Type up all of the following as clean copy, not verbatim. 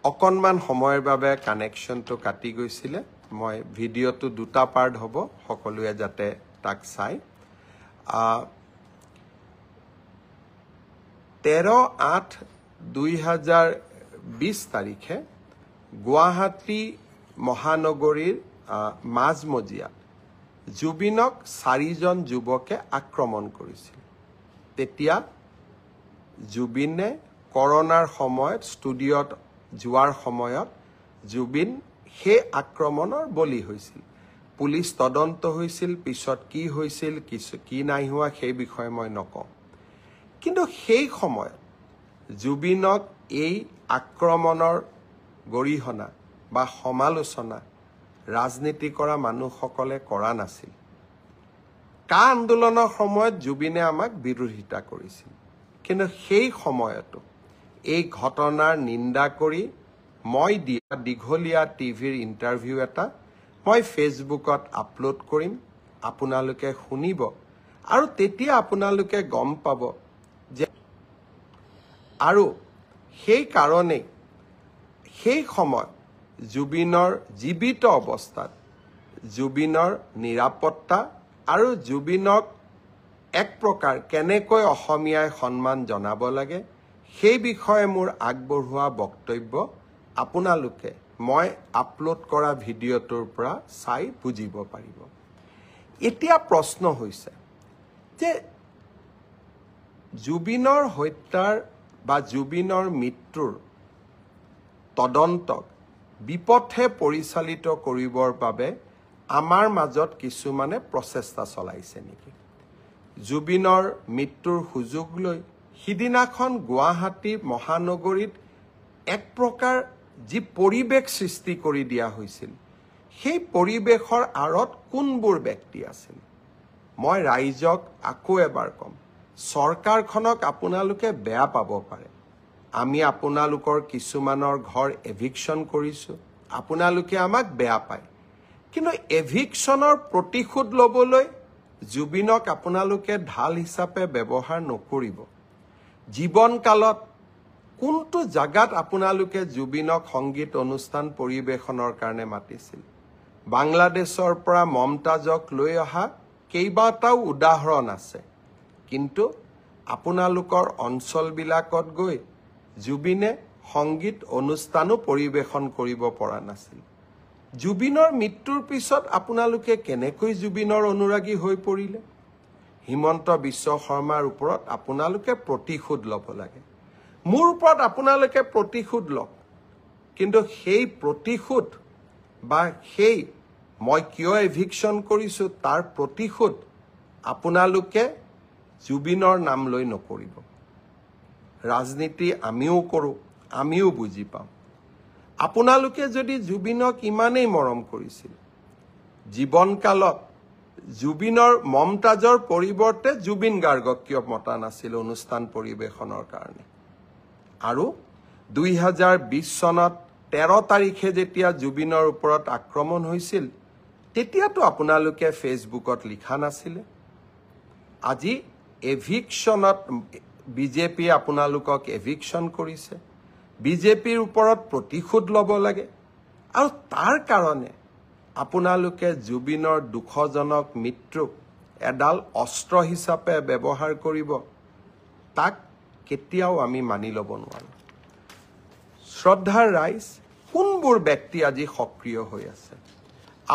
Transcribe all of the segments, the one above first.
অকণমান সময়ৰ বাবে কানেকশ্যনটো কাটি গৈছিলে মই ভিডিঅ'টো দুটা পাৰ্ট হ'ব সকলোৱে যাতে তাক চাই 13/8/2020 তাৰিখে গুৱাহাটী মহানগৰীৰ মাজমজিয়াত জুবিনক 4জন যুৱকে আক্ৰমণ কৰিছিল তেতিয়া জুবিনে কৰোনাৰ সময়ত ষ্টুডিঅ'ত যোৱাৰ সময়ত জুবিন সেই আক্ৰমণৰ বলি হৈছিল পুলিচ তদন্ত হৈছিল পিছত কি হৈছিল কি নাই হোৱা সেই বিষয়ে মই নকওঁ কিন্তু সেই সময়ত জুবিনক এই আক্ৰমণৰ গৰিহণা বা সমালোচনা ৰাজনীতি কৰা মানুহসকলে কৰা নাছিল কা আন্দোলনৰ সময়ত জুবিনে আমাক বিৰোধিতা কৰিছিল কিন্তু সেই সময়তো এই ঘটনাৰ নিন্দা কৰি মই দিয়া দীঘলীয়া টিভিৰ ইণ্টাৰভিউ এটা মই ফেচবুকত আপলোড কৰিম আপোনালোকে শুনিব আৰু তেতিয়া আপোনালোকে গম পাব যে আৰু সেই কাৰণে সেই সময় জুবিনৰ জীৱিত অৱস্থাত জুবিনৰ নিৰাপত্তা আৰু জুবিনক এক প্ৰকাৰ কেনেকৈ অসমীয়াই সন্মান জনাব লাগে সেই বিষয়ে মোৰ আগবঢ়োৱা বক্তব্য আপোনালোকে মই আপলোড কৰা ভিডিঅ'টোৰ পৰা চাই বুজিব পাৰিব এতিয়া প্ৰশ্ন হৈছে যে জুবিনৰ হত্যাৰ বা জুবিনৰ মৃত্যুৰ তদন্তক বিপথে পৰিচালিত কৰিবৰ বাবে আমাৰ মাজত কিছুমানে প্ৰচেষ্টা চলাইছে নেকি জুবিনৰ মৃত্যুৰ সুযোগ লৈ সিদিনাখন গুৱাহাটী মহানগৰীত এক প্ৰকাৰ যি পৰিৱেশ সৃষ্টি কৰি দিয়া হৈছিল সেই পৰিৱেশৰ আঁৰত কোনবোৰ ব্যক্তি আছিল মই ৰাইজক আকৌ এবাৰ কম চৰকাৰখনক আপোনালোকে বেয়া পাব পাৰে আমি আপোনালোকৰ কিছুমানৰ ঘৰ এভিকশ্যন কৰিছো আপোনালোকে আমাক বেয়া পায় কিন্তু এভিকশ্যনৰ প্ৰতিশোধ ল'বলৈ জুবিনক আপোনালোকে ঢাল হিচাপে ব্যৱহাৰ নকৰিব জীৱনকালত কোনটো জাগাত আপোনালোকে জুবিনক সংগীত অনুষ্ঠান পৰিবেশনৰ কাৰণে মাতিছিল বাংলাদেশৰ পৰা মমতাজক লৈ অহা কেইবাটাও উদাহৰণ আছে কিন্তু আপোনালোকৰ অঞ্চলবিলাকত গৈ জুবিনে সংগীত অনুষ্ঠানো পৰিবেশন কৰিব পৰা নাছিল জুবিনৰ মৃত্যুৰ পিছত আপোনালোকে কেনেকৈ জুবিনৰ অনুৰাগী হৈ পৰিলে হিমন্ত বিশ্ব শৰ্মাৰ ওপৰত আপোনালোকে প্ৰতিশোধ ল'ব লাগে মোৰ ওপৰত আপোনালোকে প্ৰতিশোধ লওক কিন্তু সেই প্ৰতিশোধ বা সেই মই কিয় এভিকশ্যন কৰিছো তাৰ প্ৰতিশোধ আপোনালোকে জুবিনৰ নাম লৈ নকৰিব ৰাজনীতি আমিও কৰোঁ আমিও বুজি পাওঁ আপোনালোকে যদি জুবিনক ইমানেই মৰম কৰিছিল জীৱনকালত জুবিনৰ মমতাজৰ পৰিৱৰ্তে জুবিন গাৰ্গক কিয় মতা নাছিল অনুষ্ঠান পৰিবেশনৰ কাৰণে আৰু 2020 চনত 13 তাৰিখে যেতিয়া জুবিনৰ ওপৰত আক্ৰমণ হৈছিল তেতিয়াতো আপোনালোকে ফেচবুকত লিখা নাছিলে আজি এভিকশ্যনত বিজেপি আপোনালোকক এভিকশ্যন কৰিছে বিজেপিৰ ওপৰত প্ৰতিশোধ ল'ব লাগে আৰু তাৰ কাৰণে আপোনালোকে জুবিনৰ দুখজনক মৃত্যুক এডাল অস্ত্ৰ হিচাপে ব্যৱহাৰ কৰিব তাক কেতিয়াও আমি মানি ল'ব নোৱাৰো শ্ৰদ্ধাৰ ৰাইজ কোনবোৰ ব্যক্তি আজি সক্ৰিয় হৈ আছে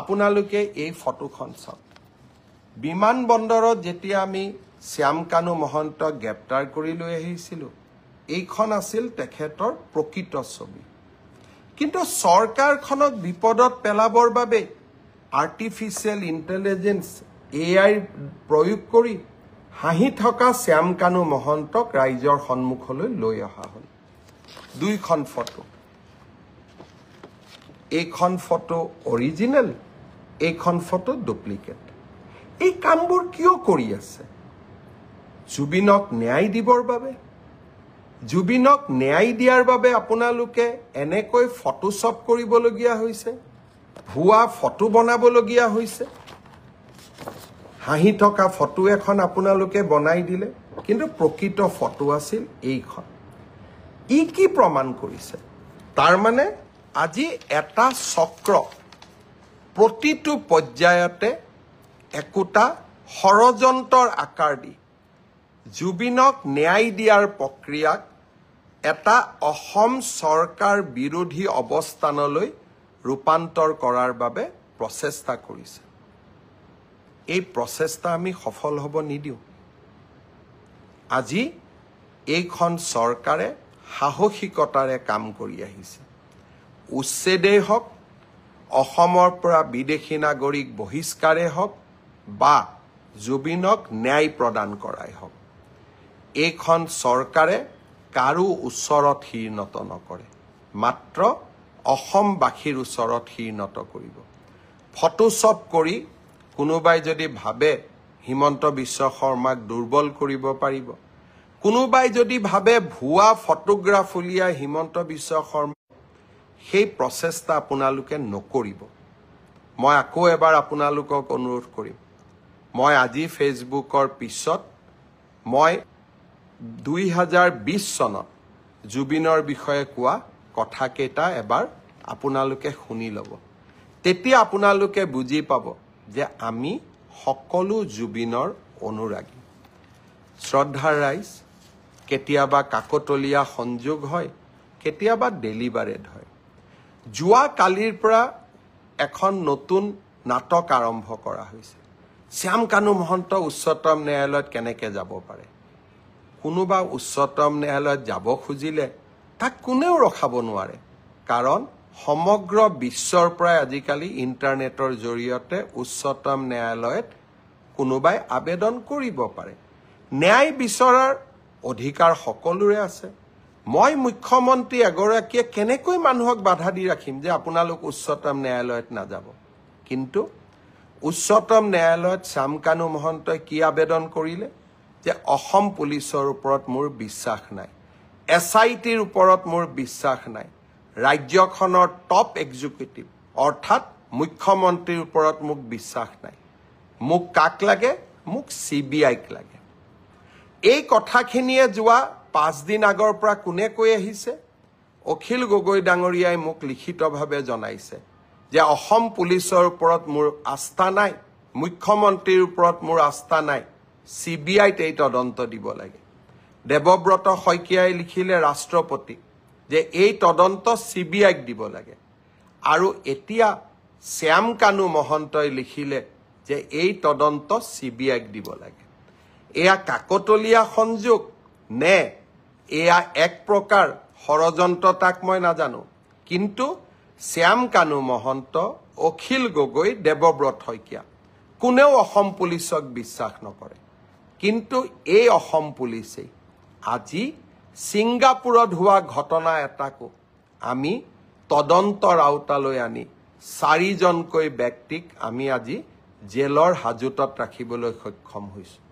আপোনালোকে এই ফটোখন চাওক বিমানবন্দৰত যেতিয়া আমি শ্যামকানু মহন্তক গ্ৰেপ্তাৰ কৰি লৈ আহিছিলোঁ এইখন আছিল তেখেতৰ প্ৰকৃত ছবি কিন্তু চৰকাৰখনক বিপদত পেলাবৰ বাবে আৰ্টিফিচিয়েল ইন্টেলিজেন্স এআই প্ৰয়োগ কৰি হাঁহি থকা শ্যামকানু মহন্তক ৰাইজৰ সন্মুখলৈ লৈ অহা হ'ল দুইখন ফটো এইখন ফটো অৰিজিনেল এইখন ফটো ডুপ্লিকেট এই কামবোৰ কিয় কৰি আছে জুবিনক ন্যায় দিবৰ বাবে জুবিনক ন্যায় দিয়াৰ বাবে আপোনালোকে এনেকৈ ফটোশ্বপ কৰিবলগীয়া হৈছে ভুৱা ফটো বনাবলগীয়া হৈছে হাঁহি থকা ফটো এখন আপোনালোকে বনাই দিলে কিন্তু প্ৰকৃত ফটো আছিল এইখন ই কি প্ৰমাণ কৰিছে তাৰ মানে আজি এটা চক্ৰ প্ৰতিটো পৰ্যায়তে একোটা ষড়যন্ত্ৰৰ আকাৰ দি জুবিনক ন্যায় দিয়াৰ প্ৰক্ৰিয়াক এটা অসম চৰকাৰ বিৰোধী অৱস্থানলৈ ৰূপান্তৰ কৰাৰ বাবে প্ৰচেষ্টা কৰিছে। এই প্ৰচেষ্টা আমি সফল হ'ব নিদিওঁ। আজি এইখন চৰকাৰে সাহসিকতাৰে কাম কৰি আহিছে। উচ্ছেদেই হওক, অসমৰ পৰা বিদেশী নাগৰিক বহিষ্কাৰেই হওক বা জুবিনক ন্যায় প্ৰদান কৰাই হওক, এইখন চৰকাৰে কাৰো ওচৰত শিৰনত নকৰে, মাত্ৰ অসমবাসীৰ ওচৰত শিৰনত কৰিব। ফটোশ্বপ কৰি কোনোবাই যদি ভাবে হিমন্ত বিশ্ব শৰ্মাক দুৰ্বল কৰিব পাৰিব, কোনোবাই যদি ভাবে ভুৱা ফটোগ্ৰাফ উলিয়াই হিমন্ত বিশ্ব শৰ্মা, সেই প্ৰচেষ্টা আপোনালোকে নকৰিব। মই আকৌ এবাৰ আপোনালোকক অনুৰোধ কৰিম, মই আজি ফেচবুকৰ পিছত মই 2020 চনত জুবিনৰ বিষয়ে কোৱা কথাকেইটা এবাৰ আপোনালোকে শুনি ল'ব। তেতিয়া আপোনালোকে বুজি পাব যে আমি সকলো জুবিনৰ অনুৰাগী। শ্ৰদ্ধাৰ ৰাইজ, কেতিয়াবা কাকতলীয়া সংযোগ হয়, কেতিয়াবা ডেলিভাৰেড হয়। যোৱা কালিৰ পৰা এখন নতুন নাটক আৰম্ভ কৰা হৈছে। শ্যাম কানু মহন্ত উচ্চতম ন্যায়ালয়ত কেনেকৈ যাব পাৰে? কোনোবা উচ্চতম ন্যায়ালয়ত যাব খুজিলে তাক কোনেও ৰখাব নোৱাৰে, কাৰণ সমগ্ৰ বিশ্বৰ পৰাই আজিকালি ইণ্টাৰনেটৰ জৰিয়তে উচ্চতম ন্যায়ালয়ত কোনোবাই আবেদন কৰিব পাৰে। ন্যায় বিচৰাৰ অধিকাৰ সকলোৰে আছে। মই মুখ্যমন্ত্ৰী এগৰাকীয়ে কেনেকৈ মানুহক বাধা দি ৰাখিম যে আপোনালোক উচ্চতম ন্যায়ালয়ত নাযাব? কিন্তু উচ্চতম ন্যায়ালয়ত শ্যাম কানু মহন্তই কি আবেদন কৰিলে? যে অসম পুলিচৰ ওপৰত মোৰ বিশ্বাস নাই, SITৰ ওপৰত মোৰ বিশ্বাস নাই, ৰাজ্যখনৰ টপ এক্সিকিউটিভ অৰ্থাৎ মুখ্যমন্ত্ৰীৰ ওপৰত মোক বিশ্বাস নাই। মোক কাক লাগে? মোক CBIক লাগে। এই কথাখিনিয়ে যোৱা 5 দিন আগৰ পৰা কোনে কৈ আহিছে? অখিল গগৈ ডাঙৰীয়াই মোক লিখিতভাৱে জনাইছে যে অসম পুলিচৰ ওপৰত মোৰ আস্থা নাই, মুখ্যমন্ত্ৰীৰ ওপৰত মোৰ আস্থা নাই, CBIত এই তদন্ত দিব লাগে। দেৱব্ৰত শইকীয়াই লিখিলে ৰাষ্ট্ৰপতিক যে এই তদন্ত CBIক দিব লাগে। আৰু এতিয়া শ্যাম কানু মহন্তই লিখিলে যে এই তদন্ত CBIক দিব লাগে। এয়া কাকতলীয়া সংযোগ নে এয়া এক প্ৰকাৰ ষড়যন্ত্ৰ তাক মই নাজানো, কিন্তু শ্যাম কানু মহন্ত, অখিল গগৈ, দেৱব্ৰত শইকীয়া কোনেও অসম পুলিচক বিশ্বাস নকৰে। কিন্তু এই অসম পুলিচেই আজি ছিংগাপুৰত হোৱা ঘটনা এটাকো আমি তদন্তৰ আওতালৈ আনি 4জনকৈ ব্যক্তিক আমি আজি জেলৰ হাজতত ৰাখিবলৈ সক্ষম হৈছোঁ।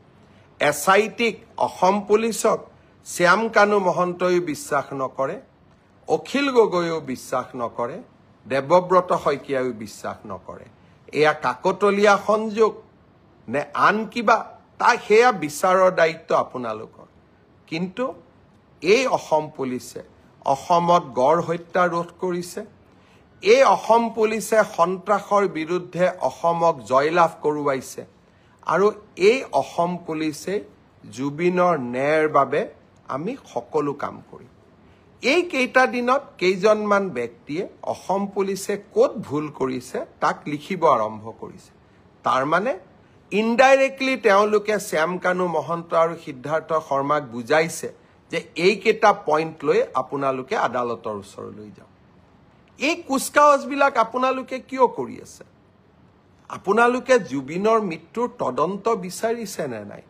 SITক, অসম পুলিচক শ্যাম কানু মহন্তইও বিশ্বাস নকৰে, অখিল গগৈও বিশ্বাস নকৰে, দেৱব্ৰত শইকীয়াইও বিশ্বাস নকৰে। এয়া কাকতলীয়া সংযোগ নে আন কিবা, তাক সেয়া বিচাৰৰ দায়িত্ব আপোনালোকৰ। কিন্তু এই অসম পুলিচে অসমত গড় হত্যা ৰোধ কৰিছে, এই অসম পুলিচে সন্ত্ৰাসৰ বিৰুদ্ধে অসমক জয়লাভ কৰোৱাইছে, আৰু এই অসম পুলিচে জুবিনৰ ন্যায়ৰ বাবে আমি সকলো কাম কৰিম। এই কেইটা দিনত কেইজনমান ব্যক্তিয়ে অসম পুলিচে ক'ত ভুল কৰিছে তাক লিখিব আৰম্ভ কৰিছে। তাৰ মানে ইনডাইৰেক্টলি তেওঁলোকে শ্যাম কানু মহন্ত আৰু সিদ্ধাৰ্থ শৰ্মাক বুজাইছে যে এইকেইটা পইণ্ট লৈ আপোনালোকে আদালতৰ ওচৰলৈ যাওক। এই কুচকাৱাজবিলাক আপোনালোকে কিয় কৰি আছে? আপোনালোকে জুবিনৰ মৃত্যুৰ তদন্ত বিচাৰিছে নে নাই?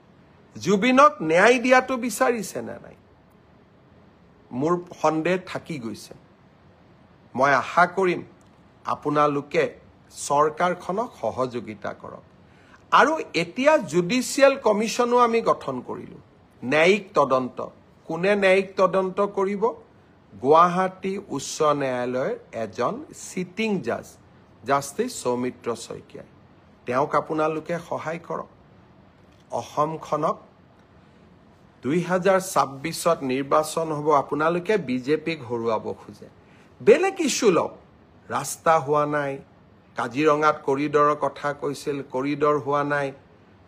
জুবিনক ন্যায় দিয়াটো বিচাৰিছে নে নাই? মোৰ সন্দেহ থাকি গৈছে। মই আশা কৰিম আপোনালোকে চৰকাৰখনক সহযোগিতা কৰক। আৰু এতিয়া জুডিচিয়েল কমিশ্যনো আমি গঠন কৰিলোঁ, ন্যায়িক তদন্ত। কোনে ন্যায়িক তদন্ত কৰিব? গুৱাহাটী উচ্চ ন্যায়ালয়ৰ এজন চিটিং জাজ, জাষ্টিছ সৌমিত্ৰ শইকীয়াই। তেওঁক আপোনালোকে সহায় কৰক। অসমখনক 2026ত নিৰ্বাচন হ'ব, আপোনালোকে BJPক হৰুৱাব খোজে। বেলেগ ইস্যু লওক ৰাস্তা হোৱা নাই কাজিৰঙাত কৰিডৰৰ কথা কৈছিল কৰিডৰ হোৱা নাই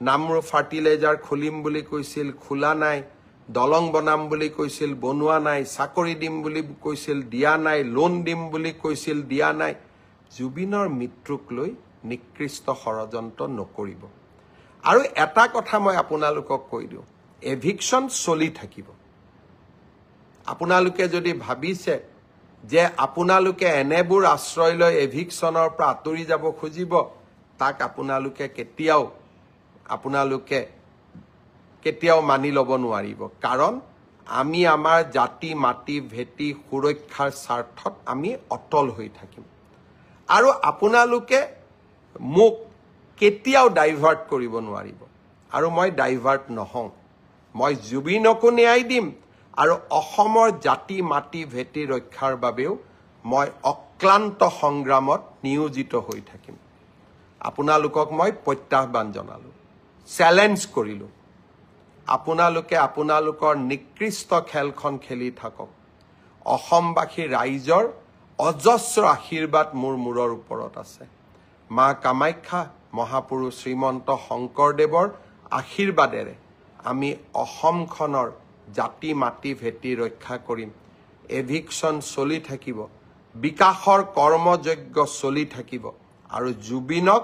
নামৰু ফাৰ্টিলাইজাৰ খুলিম বুলি কৈছিল খোলা নাই দলং বনাম বুলি কৈছিল বনোৱা নাই চাকৰি দিম বুলি কৈছিল দিয়া নাই লোন দিম বুলি কৈছিল দিয়া নাই জুবিনৰ মৃত্যুক লৈ নিকৃষ্ট ষড়যন্ত্ৰ নকৰিব আৰু এটা কথা মই আপোনালোকক কৈ দিওঁ এভিকশ্যন চলি থাকিব আপোনালোকে যদি ভাবিছে যে আপোনালোকে এনেবোৰ আশ্ৰয় লৈ এভিকশ্যনৰ পৰা আঁতৰি যাব খুজিব তাক আপোনালোকে কেতিয়াও মানি ল'ব নোৱাৰিব কাৰণ আমি আমাৰ জাতি মাটি ভেটি সুৰক্ষাৰ স্বাৰ্থত আমি অটল হৈ থাকিম আৰু আপোনালোকে মোক কেতিয়াও ডাইভাৰ্ট কৰিব নোৱাৰিব আৰু মই ডাইভাৰ্ট নহওঁ মই জুবিনকো ন্যায় দিম আৰু অসমৰ জাতি মাটি ভেটি ৰক্ষাৰ বাবেও মই অক্লান্ত সংগ্ৰামত নিয়োজিত হৈ থাকিম আপোনালোকক মই প্ৰত্যাহ্বান জনালো চ্যালেঞ্জ কৰিলো আপোনালোকে আপোনালোকৰ নিকৃষ্ট খেলখন খেলি থাকক অসমবাসী ৰাইজৰ অজস্ৰ আশীৰ্বাদ মোৰ মূৰৰ ওপৰত আছে মা কামাখ্যা মহাপুৰুষ শ্ৰীমন্ত শংকৰদেৱৰ আশীৰ্বাদেৰে আমি অসমখনৰ জাতি মাটি ভেটি ৰক্ষা কৰিম এভিকশ্যন চলি থাকিব বিকাশৰ কৰ্মযজ্ঞ চলি থাকিব আৰু জুবিনক